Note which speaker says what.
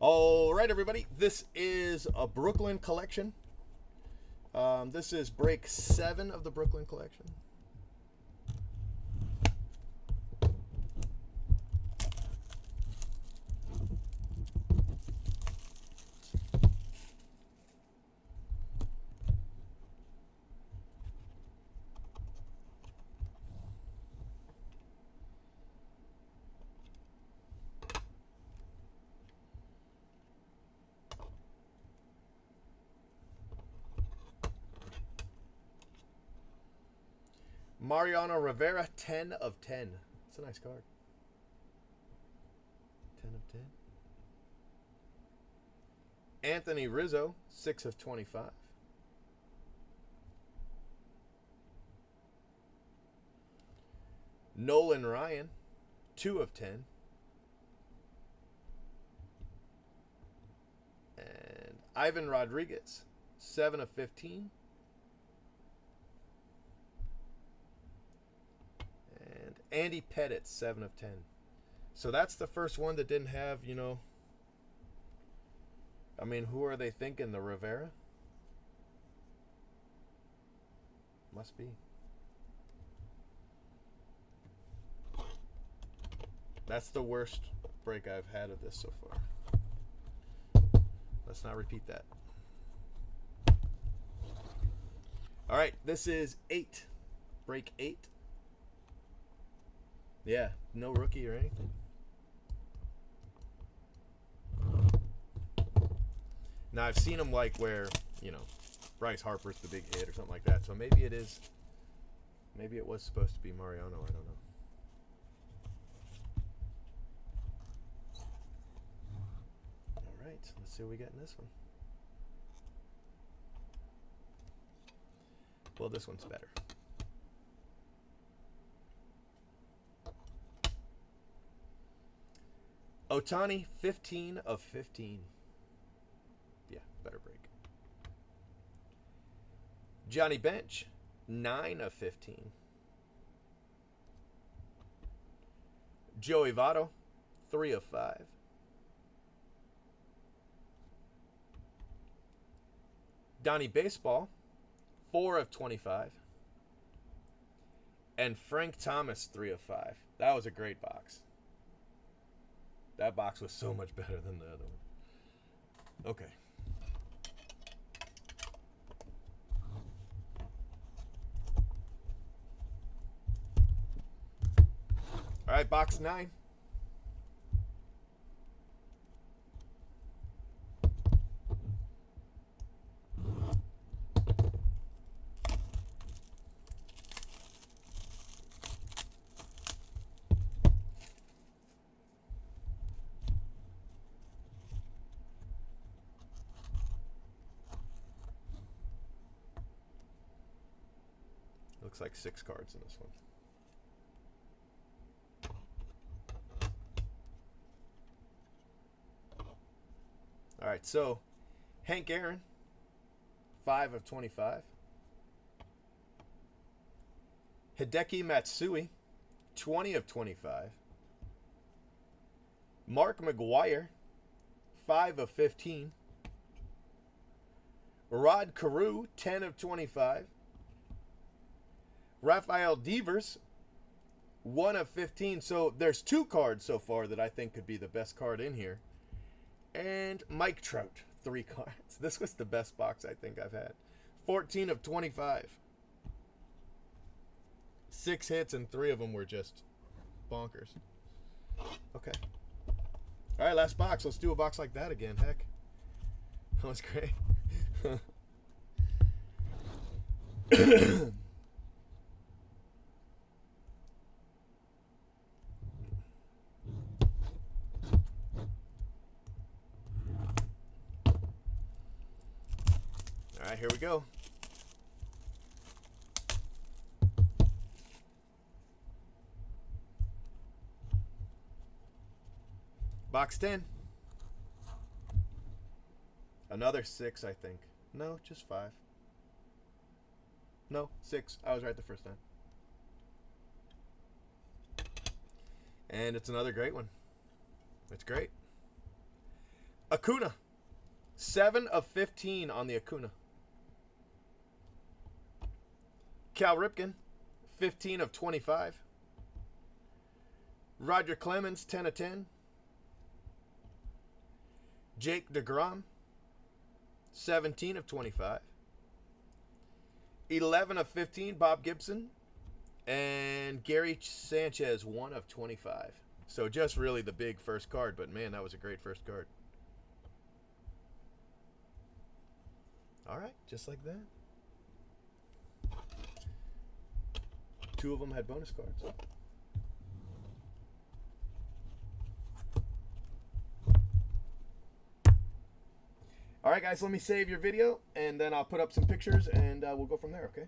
Speaker 1: All right, everybody. This is a Brooklyn collection. This is break 7 of the Brooklyn collection. Mariano Rivera, 10 of 10. It's a nice card. 10 of 10. Anthony Rizzo, 6 of 25. Nolan Ryan, 2 of 10. And Ivan Rodriguez, 7 of 15. And Andy Pettit, 7 of 10. So that's the first one that didn't have, I mean, who are they thinking? The Rivera? Must be. That's the worst break I've had of this so far. Let's not repeat that. All right, this is 8. Break 8. Yeah, no rookie or anything. Now, I've seen them like where, Bryce Harper's the big hit or something like that. So maybe it is, maybe it was supposed to be Mariano. I don't know. All right, let's see what we got in this one. Well, this one's better. Ohtani, 15 of 15. Yeah, better break. Johnny Bench, 9 of 15. Joey Votto, 3 of 5. Donnie Baseball, 4 of 25. And Frank Thomas, 3 of 5. That was a great box. That box was so much better than the other one. Okay. All right, box 9. Looks like 6 cards in this one. All right, so Hank Aaron, 5 of 25. Hideki Matsui, 20 of 25. Mark McGwire, 5 of 15. Rod Carew, 10 of 25. Rafael Devers, 1 of 15. So there's 2 cards so far that I think could be the best card in here. And Mike Trout, 3 cards. This was the best box I think I've had. 14 of 25. 6 hits and 3 of them were just bonkers. Okay. All right, last box. Let's do a box like that again. Heck. That was great. All right, here we go. Box 10. Another 6, I think. No, just 5. No, 6. I was right the first time. And it's another great one. It's great. Acuna. 7 of 15 on the Acuna. Cal Ripken. 15 of 25. Roger Clemens. 10 of 10. Jake DeGrom. 17 of 25. 11 of 15. Bob Gibson. And Gary Sanchez. 1 of 25. So just really the big first card, but man, that was a great first card. All right, just like that. 2 of them had bonus cards. All right, guys, let me save your video, and then I'll put up some pictures, and we'll go from there, okay?